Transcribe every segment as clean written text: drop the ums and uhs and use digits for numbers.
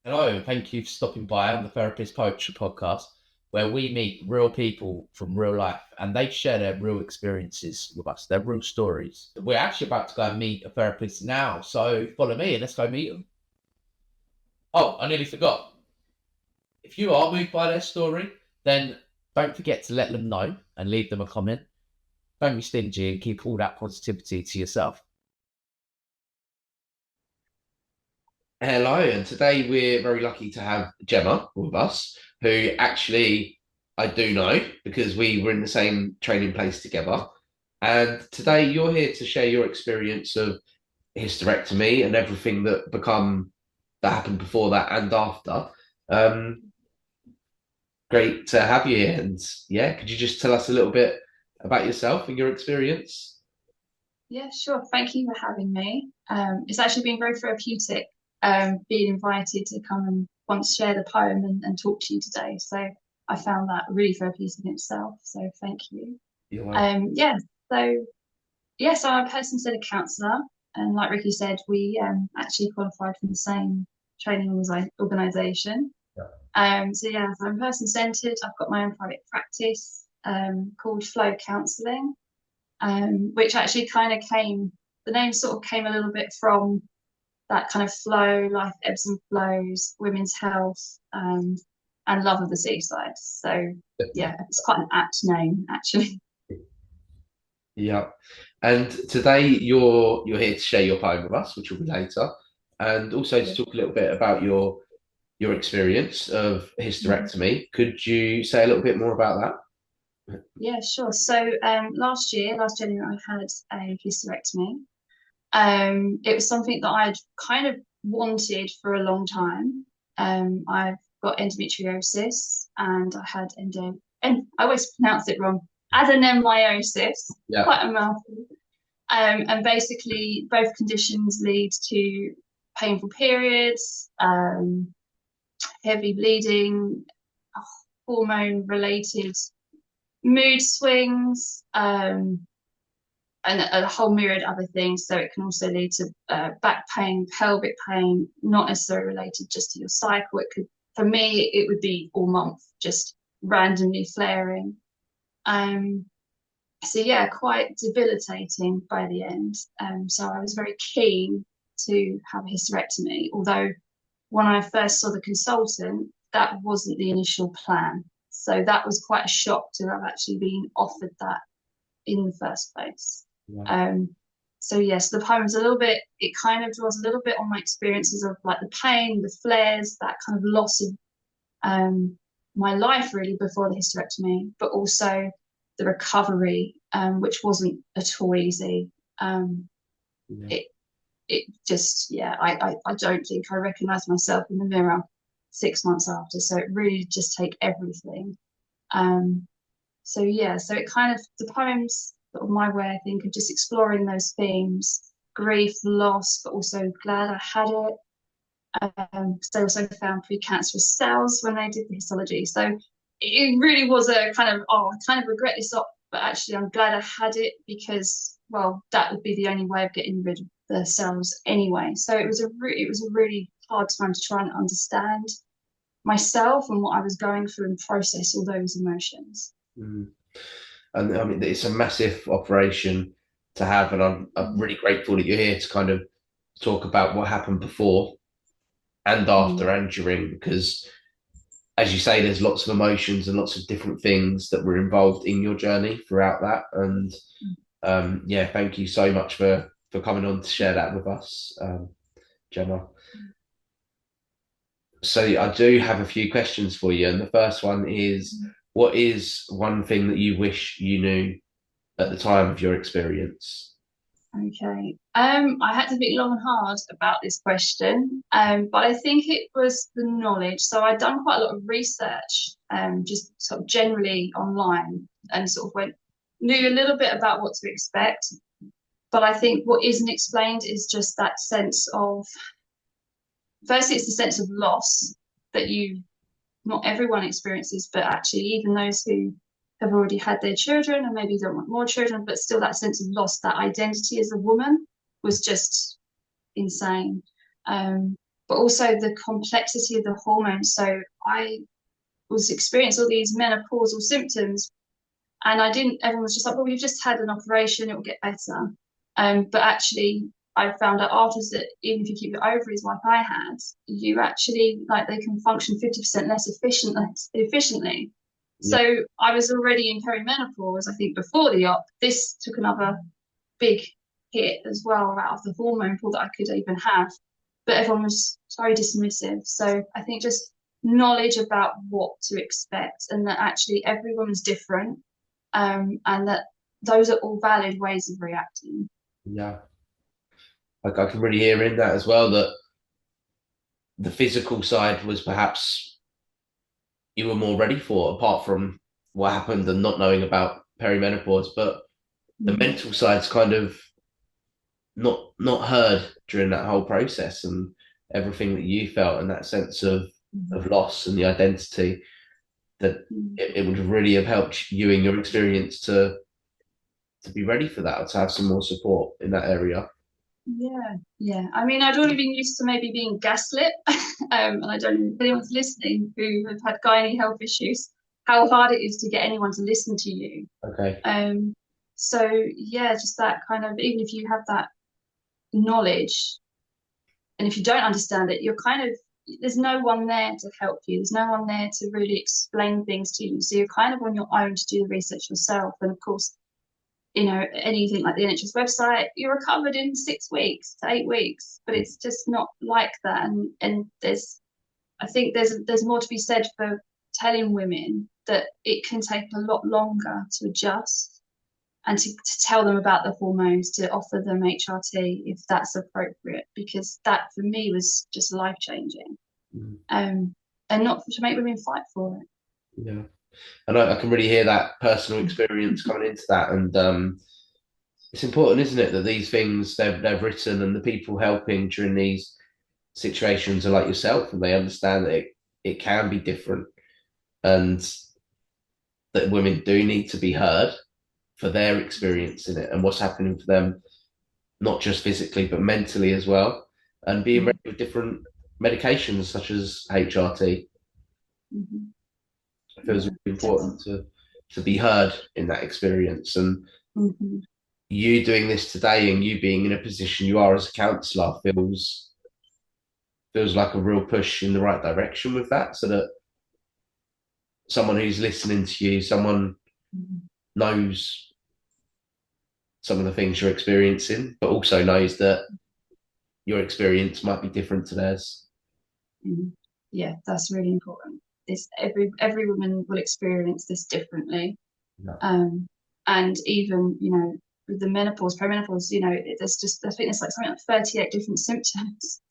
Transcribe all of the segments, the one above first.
Hello, and thank you for stopping by on the Therapist Poetry podcast, where we meet real people from real life and they share their real experiences with us, their real stories. We're actually about to go and meet a therapist now, so follow me and let's go meet them. Oh, I nearly forgot. If you are moved by their story, then don't forget to let them know and leave them a comment. Don't be stingy and keep all that positivity to yourself. Hello, and today we're very lucky to have Gemma with us, who actually I do know because we were in the same training place together. And today you're here to share your experience of hysterectomy and everything that happened before that and after. Um, Great to have you here. And yeah, could you just tell us a little bit about yourself and your experience? Yeah, sure. Thank you for having me. It's actually been very therapeutic being invited to come and once share the poem and talk to you today. So I found that really therapeutic in itself. So thank you. You're welcome. Yeah, so so I'm a person-centered counsellor, and like Ricky said, we actually qualified from the same training organisation. So I'm person-centered. I've got my own private practice called Flow Counselling, which actually kind of the name sort of came a little bit from that kind of flow, life ebbs and flows, women's health, and love of the seaside. So yeah, it's quite an apt name actually. Yeah. And today you're here to share your poem with us, which will be later, and also to talk a little bit about your experience of hysterectomy. Could you say a little bit more about that? Yeah, sure. So last January, I had a hysterectomy. It was something that I'd kind of wanted for a long time. I've got endometriosis and I had and I always pronounce it wrong, adenomyosis, Yeah. quite a mouthful. And basically, both conditions lead to painful periods, heavy bleeding, hormone related mood swings, and a whole myriad of other things. So it can also lead to back pain, pelvic pain, not necessarily related just to your cycle. It could, for me, it would be all month, just randomly flaring. Um, so yeah, quite debilitating by the end. So I was very keen to have a hysterectomy, although when I first saw the consultant, that wasn't the initial plan. So that was quite a shock to have actually been offered that in the first place. Yeah. Um, so yes, the poem is a little bit, it kind of draws a little bit on my experiences of like the pain, the flares, that kind of loss of um, my life really before the hysterectomy, but also the recovery, which wasn't at all easy. Yeah. It it just I don't think I recognized myself in the mirror 6 months after. So it really just take everything. Um, so it kind of the poems sort of my way, I think, of just exploring those themes, grief, loss, but also glad I had it. So I also found precancerous cells when they did the histology. So it really was a kind of, oh, I kind of regret this up, but actually I'm glad I had it because, well, that would be the only way of getting rid of the cells anyway. So it was a really hard time to try and understand myself and what I was going through and process all those emotions. Mm. And I mean, it's a massive operation to have, and I'm really grateful that you're here to kind of talk about what happened before and Mm. after and during, because as you say, there's lots of emotions and lots of different things that were involved in your journey throughout that. And yeah, thank you so much for coming on to share that with us, Gemma. So I do have a few questions for you, and the first one is, what is one thing that you wish you knew at the time of your experience? Okay. I had to think long and hard about this question, but I think it was the knowledge. So I'd done quite a lot of research, just sort of generally online, and sort of knew a little bit about what to expect. But I think what isn't explained is just that sense of, firstly, it's the sense of loss that not everyone experiences, but actually even those who have already had their children and maybe don't want more children, but still that sense of loss, that identity as a woman was just insane. Um, but also the complexity of the hormones. So I was experiencing all these menopausal symptoms, and I didn't, everyone was just like, well, you've just had an operation, it will get better. But actually, I found out afterwards that even if you keep your ovaries like I had, you actually, like, they can function 50% less efficiently. Yeah. So I was already in perimenopause, I think, before the op. This took another big hit as well out of the hormone pool that I could even have. But everyone was very dismissive. So I think just knowledge about what to expect, and that actually every woman's different, and that those are all valid ways of reacting. Yeah. Like I can really hear in that as well that the physical side was perhaps you were more ready for, apart from what happened and not knowing about perimenopause, but the Mm-hmm. mental side's kind of not heard during that whole process, and everything that you felt and that sense of loss and the identity that it would really have helped you in your experience to be ready for that, or to have some more support in that area. Yeah, yeah. I mean, I'd already been used to maybe being gaslit, and I don't know if anyone's listening who have had gynae health issues, how hard it is to get anyone to listen to you. Okay. So yeah, just that kind of, even if you have that knowledge, and if you don't understand it, you're kind of, there's no one there to help you. There's no one there to really explain things to you. So you're kind of on your own to do the research yourself. And of course, anything like the NHS website, you're recovered in 6 weeks to 8 weeks, but it's just not like that. And I think there's more to be said for telling women that it can take a lot longer to adjust, and to tell them about the hormones, to offer them HRT if that's appropriate, because that for me was just life changing. Mhm. And not to make women fight for it. Yeah. And I can really hear that personal experience coming into that. And it's important, isn't it, that these things they've written and the people helping during these situations are like yourself, and they understand that it can be different, and that women do need to be heard for their experience in it and what's happening for them, not just physically but mentally as well, and being ready with different medications such as HRT. Mm-hmm. It feels Yeah, really important definitely. to be heard in that experience. And Mm-hmm. you doing this today and you being in a position you are as a counsellor feels like a real push in the right direction with that, so that someone who's listening to you, someone Mm-hmm. knows some of the things you're experiencing, but also knows that your experience might be different to theirs. Mm-hmm. Yeah, that's really important. This every woman will experience this differently. No. Um, and even, with the menopause, perimenopause, there's just, I think there's like something like 38 different symptoms.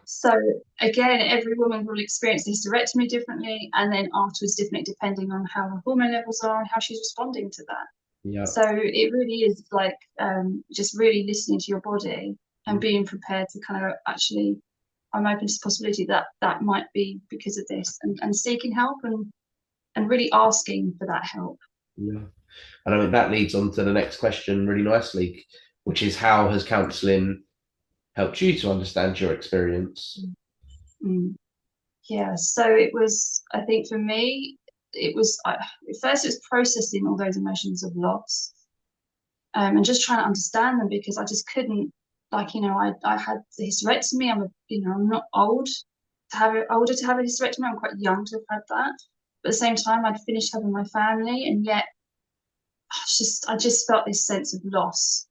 So again, every woman will experience the hysterectomy differently, and then afterwards differently depending on how her hormone levels are and how she's responding to that. Yeah. So it really is like, just really listening to your body and being prepared to kind of actually, I'm open to the possibility that that might be because of this, and seeking help, and really asking for that help. Yeah. And I mean, that leads on to the next question really nicely, which is how has counselling helped you to understand your experience? Mm. Yeah, so it was, I think for me, it was, at first it was processing all those emotions of loss, and just trying to understand them, because I just couldn't, like, I had the hysterectomy. I'm not older to have a hysterectomy. I'm quite young to have had that. But at the same time, I'd finished having my family, and yet I just felt this sense of loss.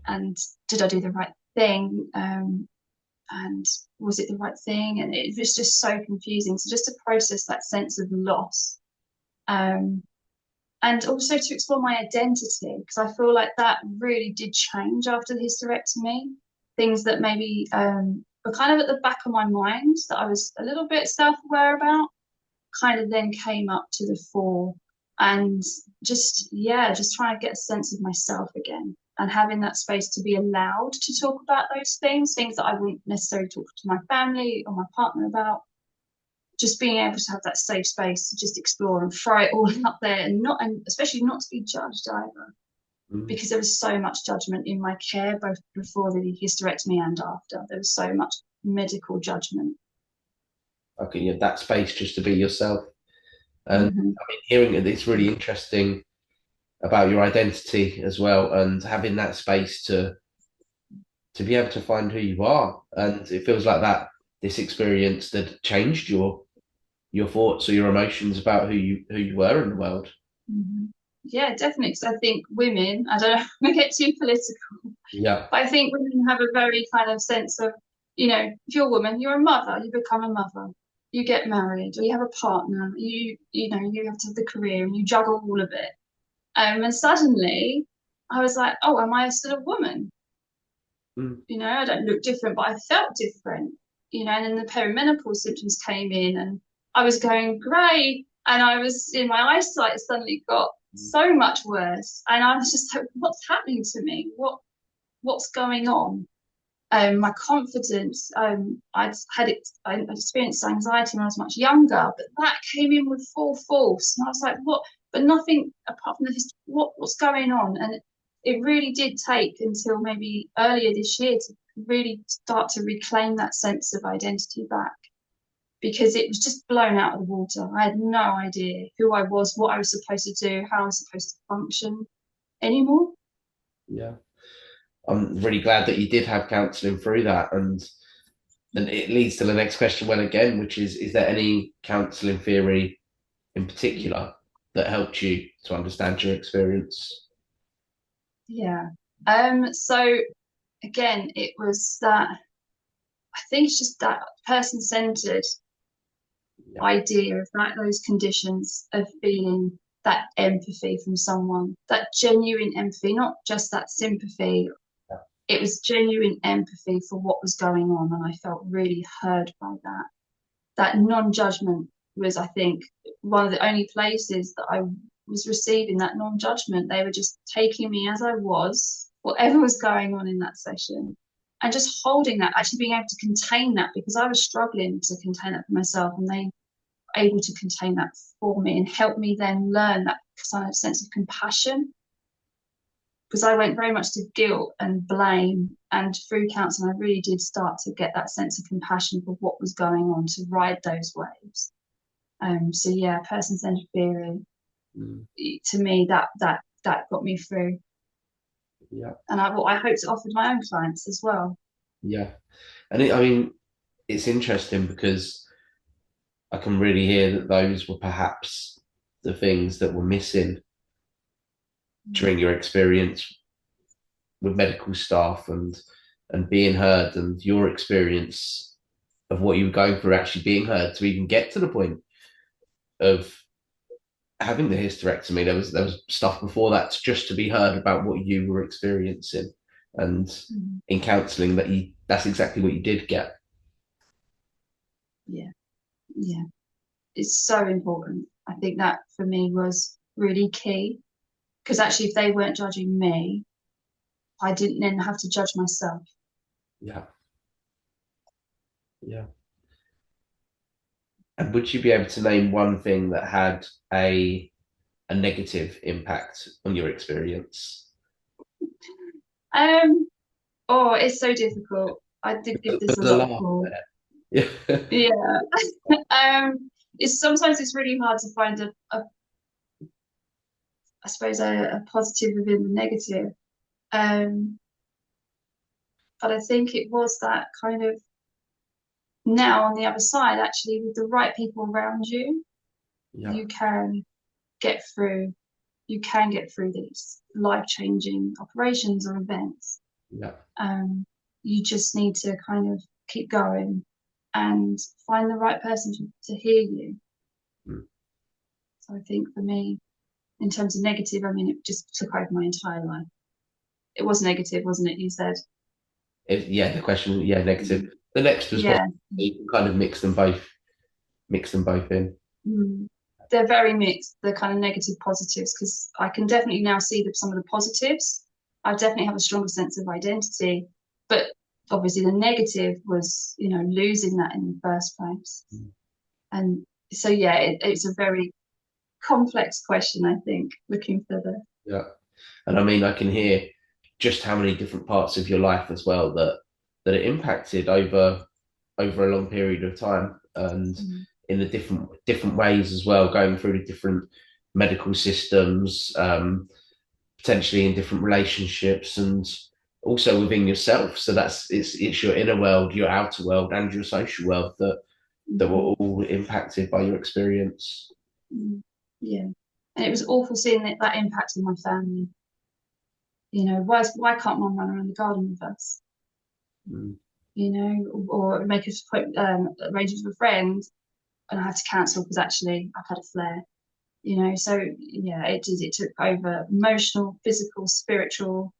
And did I do the right thing? And was it the right thing? And it was just so confusing. So just to process that sense of loss, um, and also to explore my identity, because I feel like that really did change after the hysterectomy. Things that maybe, were kind of at the back of my mind that I was a little bit self-aware about, kind of then came up to the fore. And just, yeah, just trying to get a sense of myself again, and having that space to be allowed to talk about those things that I wouldn't necessarily talk to my family or my partner about. Just being able to have that safe space to just explore and throw it all out there, and especially not to be judged either, Mm. because there was so much judgment in my care, both before the hysterectomy and after. There was so much medical judgment. Okay, you had that space just to be yourself. And Mm-hmm. I mean, hearing it, it's really interesting about your identity as well, and having that space to be able to find who you are. And it feels like that this experience that changed your thoughts or your emotions about who you were in the world. Mm-hmm. Yeah, definitely. Because I think women, I don't know, I'm gonna get too political, Yeah, but I think women have a very kind of sense of, if you're a woman, you're a mother, you become a mother, you get married, or you have a partner, you have to have the career and you juggle all of it. And suddenly I was like, oh, am I still a woman? mm, I don't look different, but I felt different, and then the perimenopause symptoms came in and I was going grey and my eyesight suddenly got so much worse. And I was just like, what's happening to me? What's going on? My confidence, I experienced anxiety when I was much younger, but that came in with full force. And I was like, what? But nothing apart from this, what's going on? And it really did take until maybe earlier this year to really start to reclaim that sense of identity back because it was just blown out of the water. I had no idea who I was, what I was supposed to do, how I was supposed to function anymore. yeah. I'm really glad that you did have counselling through that, and it leads to the next question. Well, again, which is there any counselling theory in particular that helped you to understand your experience? Yeah. So again, it was that I think it's just that person-centered Yeah, idea of those conditions of feeling that empathy from someone, that genuine empathy, not just that sympathy. yeah, It was genuine empathy for what was going on, and I felt really heard by that. That non-judgment was, I think, one of the only places that I was receiving that non-judgment. They were just taking me as I was, whatever was going on in that session, and just holding that, actually being able to contain that because I was struggling to contain that for myself, and they were able to contain that for me and help me then learn that kind of sense of compassion because I went very much to guilt and blame. And through counseling, I really did start to get that sense of compassion for what was going on to ride those waves. So yeah, person-centered theory mm, to me that got me through, yeah, and I hope to offer my own clients as well. yeah. And I mean, it's interesting because I can really hear that those were perhaps the things that were missing during your experience with medical staff and being heard, and your experience of what you were going through actually being heard to even get to the point of having the hysterectomy. There was stuff before that just to be heard about what you were experiencing, and Mm. in counselling that's exactly what you did get. Yeah, yeah, it's so important. I think that for me was really key because actually, if they weren't judging me, I didn't then have to judge myself. Yeah, yeah. And would you be able to name one thing that had a negative impact on your experience? Um, oh, it's so difficult. I did give this a There's a lot of laugh thought. there. Yeah, Yeah. It's sometimes it's really hard to find I suppose a positive within the negative. Um, but I think it was that kind of now on the other side, actually, with the right people around you, yeah, you can get through. You can get through these life-changing operations or events. yeah. Um, you just need to kind of keep going and find the right person to hear you. Mm. So I think for me, in terms of negative, I mean, it just took over my entire life. It was negative, wasn't it? You said. Yeah, the question, yeah, negative. The next was Yeah. positive. You can kind of mix them both in. Mm. They're very mixed, the kind of negative positives, because I can definitely now see that some of the positives. I definitely have a stronger sense of identity, but obviously the negative was, losing that in the first place. Mm. And so, yeah, it's a very complex question, I think, looking for the. Yeah. And I mean, I can hear just how many different parts of your life as well that it impacted over. over a long period of time, and Mm. in the different ways as well, going through the different medical systems, potentially in different relationships, and also within yourself. So it's your inner world, your outer world, and your social world that were Mhm. all impacted by your experience. Mm. Yeah. And it was awful seeing that impact on my family. You know, why can't mum run around the garden with us? Mm, You know, or make us put arrangements with a friend, and I had to cancel because actually I've had a flare. You know, so yeah, it did. It took over emotional, physical, spiritual.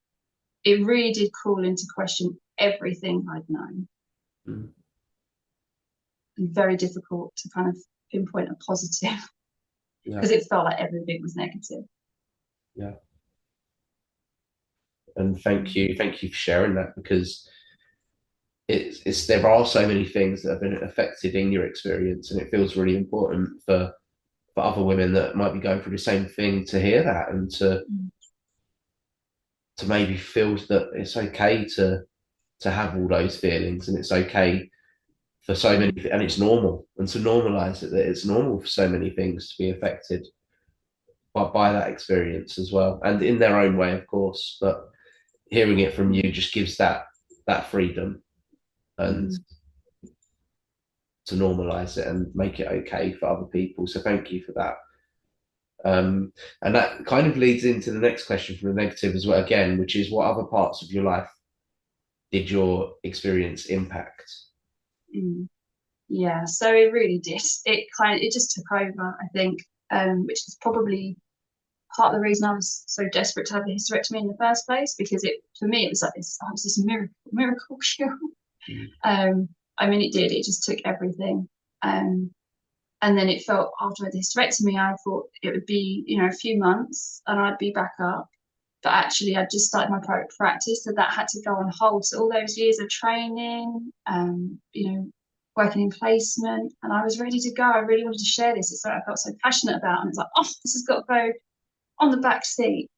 It really did call into question everything I'd known. mm, And very difficult to kind of pinpoint a positive yeah, because it felt like everything was negative. yeah. And Mm. thank you for sharing that, because it's there are so many things that have been affected in your experience, and it feels really important for other women that might be going through the same thing to hear that, and Mm. to maybe feel that it's okay to have all those feelings, and it's okay for so many, Mm. and it's normal, and to normalize it, that it's normal for so many things to be affected by that experience as well, and in their own way, of course. But hearing it from you just gives that freedom, and Mm. to normalize it and make it okay for other people. So thank you for that. And that kind of leads into the next question from the negative as well, again, which is, what other parts of your life did your experience impact? Mm. Yeah, so it really did. It just took over, I think, which is probably part of the reason I was so desperate to have the hysterectomy in the first place, because it for me it was like this, oh, it was this miracle cure. Mm, I mean, it did. It just took everything. Um, and then it felt after the hysterectomy, I thought it would be, you know, a few months and I'd be back up. But actually, I'd just started my private practice, so that had to go on hold. So all those years of training, you know, working in placement, and I was ready to go. I really wanted to share this. It's something I felt so passionate about, and it's like, oh, this has got to go on the back seat.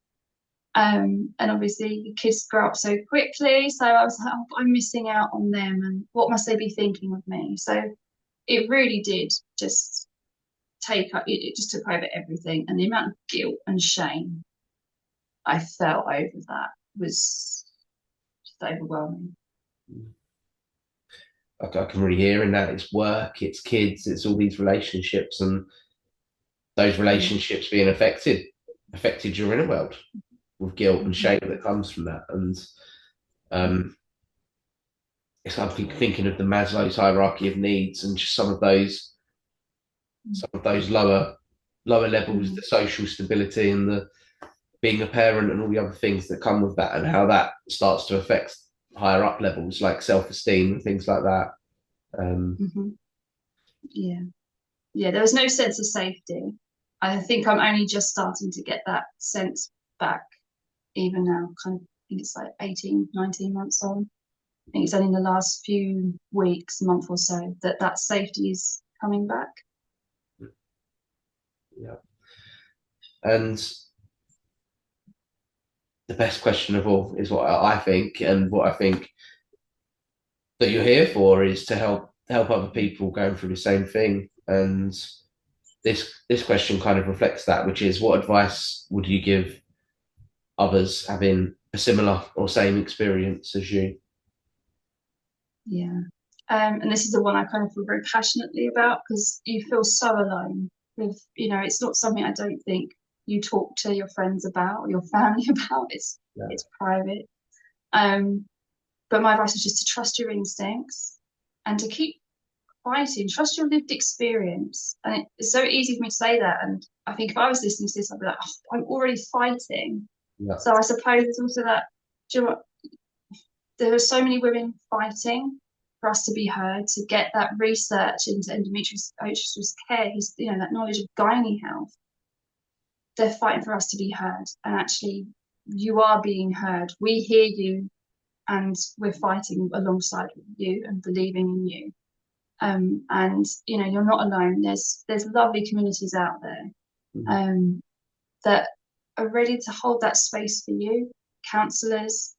And obviously, the kids grow up so quickly, so I was like, oh, I'm missing out on them, and what must they be thinking of me? So it really did just it just took over everything, and the amount of guilt and shame I felt over that was just overwhelming. mm. I can really hear in that, it's work, it's kids, it's all these relationships, and those Mm. relationships being affected your inner world with guilt and Mm-hmm. shame that comes from that. And um, it's I'm thinking of the Maslow's hierarchy of needs, and just some of those lower levels, Mm-hmm. the social stability and the being a parent and all the other things that come with that, and how that starts to affect higher up levels like self-esteem and things like that. Um, Mm-hmm. Yeah, yeah. There was no sense of safety. I think I'm only just starting to get that sense back, even now. Kind of, I think it's like 18, 19 months on. I think it's only in the last few weeks, month or so, that that safety is coming back. yeah. And the best question of all is what I think, and what I think that you're here for is to help other people going through the same thing. And this question kind of reflects that, which is, what advice would you give others having a similar or same experience as you? Yeah. And this is the one I kind of feel very passionately about, because you feel so alone with, you know, it's not something I don't think you talk to your friends about or your family about. Yeah. It's private. Um, but my advice is just to trust your instincts and to keep fighting, trust your lived experience. And it's so easy for me to say that. And I think if I was listening to this, I'd be like, oh, I'm already fighting. Yeah. So I suppose it's also that, do you know what? There are so many women fighting for us to be heard, to get that research into endometriosis care, you know, that knowledge of gynae health. They're fighting for us to be heard. And actually, you are being heard. We hear you, and we're fighting alongside you and believing in you. And you know, you're not alone. There's lovely communities out there Mm, um, that are ready to hold that space for you. Counsellors,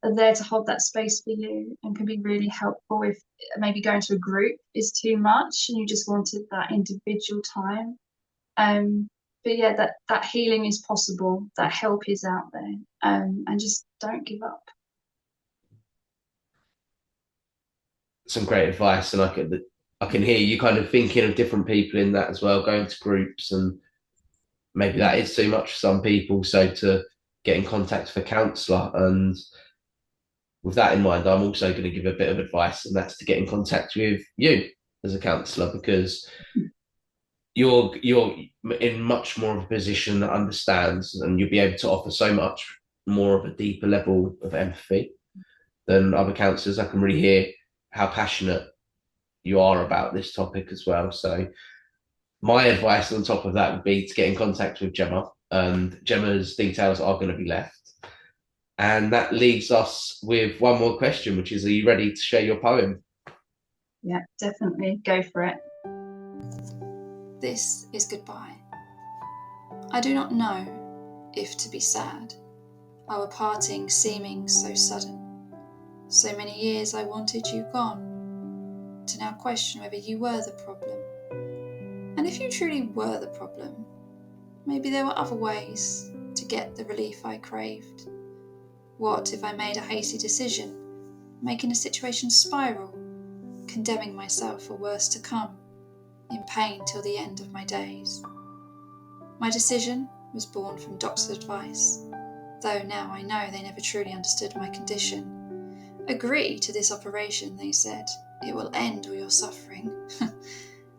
are there to hold that space for you and can be really helpful if maybe going to a group is too much and you just wanted that individual time. But yeah, that healing is possible, that help is out there, and just don't give up. Some great advice, and I can hear you kind of thinking of different people in that as well, going to groups, and maybe that is too much for some people. So to get in contact with a counsellor, and with that in mind, I'm also going to give a bit of advice, and that's to get in contact with you as a counsellor, because you're in much more of a position that understands, and you'll be able to offer so much more of a deeper level of empathy than other counsellors. I can really hear how passionate you are about this topic as well. So my advice on top of that would be to get in contact with Gemma, and Gemma's details are going to be left. And that leaves us with one more question, which is, are you ready to share your poem? Yeah, definitely. Go for it. This is goodbye. I do not know if to be sad, our parting seeming so sudden. So many years I wanted you gone, to now question whether you were the problem. And if you truly were the problem, maybe there were other ways to get the relief I craved. What if I made a hasty decision, making a situation spiral, condemning myself for worse to come, in pain till the end of my days? My decision was born from doctor's advice, though now I know they never truly understood my condition. Agree to this operation, they said, it will end all your suffering.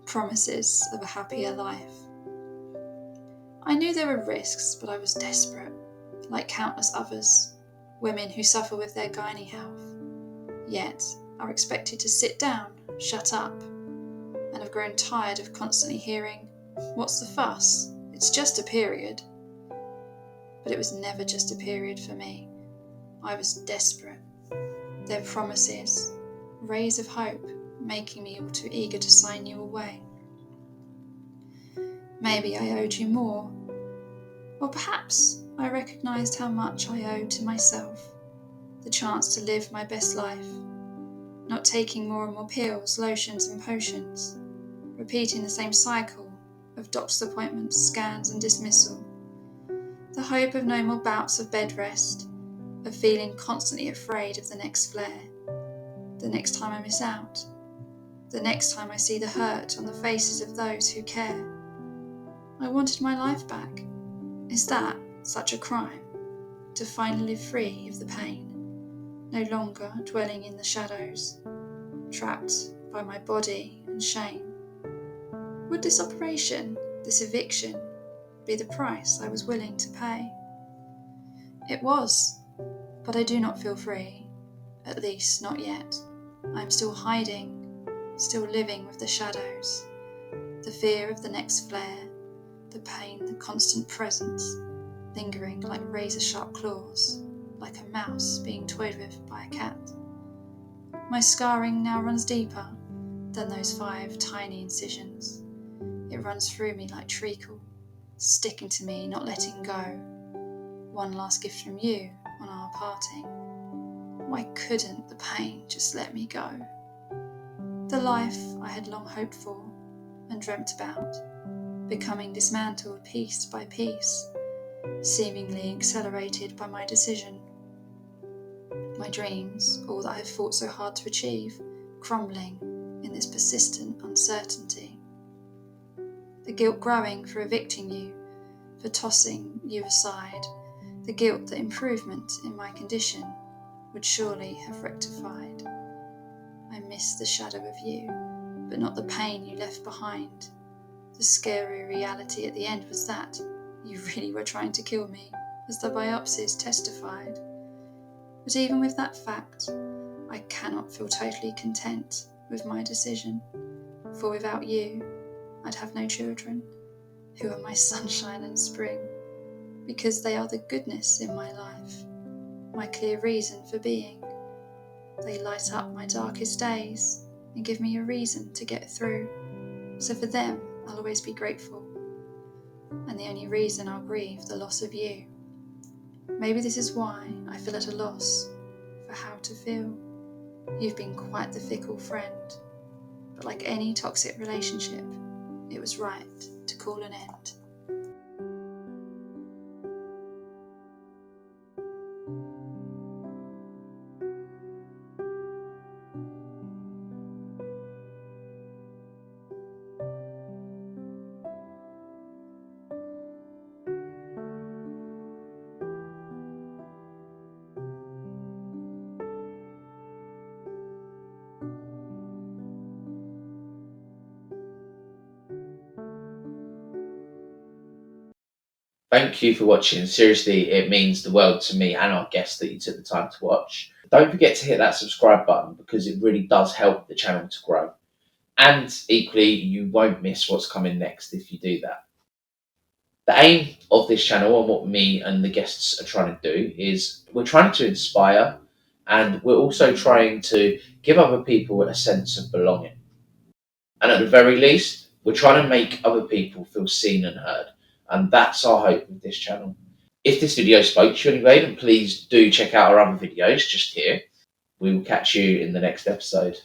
Promises of a happier life. I knew there were risks, but I was desperate, like countless others, women who suffer with their gynae health, yet are expected to sit down, shut up, and have grown tired of constantly hearing, "What's the fuss? It's just a period." But it was never just a period for me. I was desperate. Their promises, rays of hope, making me all too eager to sign you away. Maybe I owed you more, or perhaps I recognised how much I owed to myself, the chance to live my best life, not taking more and more pills, lotions and potions, repeating the same cycle of doctor's appointments, scans and dismissal, the hope of no more bouts of bed rest, of feeling constantly afraid of the next flare, the next time I miss out, the next time I see the hurt on the faces of those who care. I wanted my life back. Is that such a crime? To finally live free of the pain, no longer dwelling in the shadows, trapped by my body and shame. Would this operation, this eviction, be the price I was willing to pay? It was, but I do not feel free, at least not yet. I am still hiding, still living with the shadows, the fear of the next flare, the pain, the constant presence, lingering like razor-sharp claws, like a mouse being toyed with by a cat. My scarring now runs deeper than those 5 tiny incisions. It runs through me like treacle, sticking to me, not letting go. One last gift from you on our parting. Why couldn't the pain just let me go? The life I had long hoped for and dreamt about, becoming dismantled piece by piece, seemingly accelerated by my decision. My dreams, all that I have fought so hard to achieve, crumbling in this persistent uncertainty. The guilt growing for evicting you, for tossing you aside, the guilt that improvement in my condition would surely have rectified. I miss the shadow of you, but not the pain you left behind. The scary reality at the end was that you really were trying to kill me, as the biopsies testified. But even with that fact, I cannot feel totally content with my decision, for without you, I'd have no children, who are my sunshine and spring, because they are the goodness in my life, my clear reason for being. They light up my darkest days and give me a reason to get through. So for them, I'll always be grateful, and the only reason I'll grieve the loss of you. Maybe this is why I feel at a loss, for how to feel. You've been quite the fickle friend, but like any toxic relationship, it was right to call an end. Thank you for watching. Seriously, it means the world to me and our guests that you took the time to watch. Don't forget to hit that subscribe button because it really does help the channel to grow. And equally, you won't miss what's coming next if you do that. The aim of this channel and what me and the guests are trying to do is we're trying to inspire, and we're also trying to give other people a sense of belonging. And at the very least, we're trying to make other people feel seen and heard. And that's our hope with this channel. If this video spoke to you anyway, then please do check out our other videos just here. We will catch you in the next episode.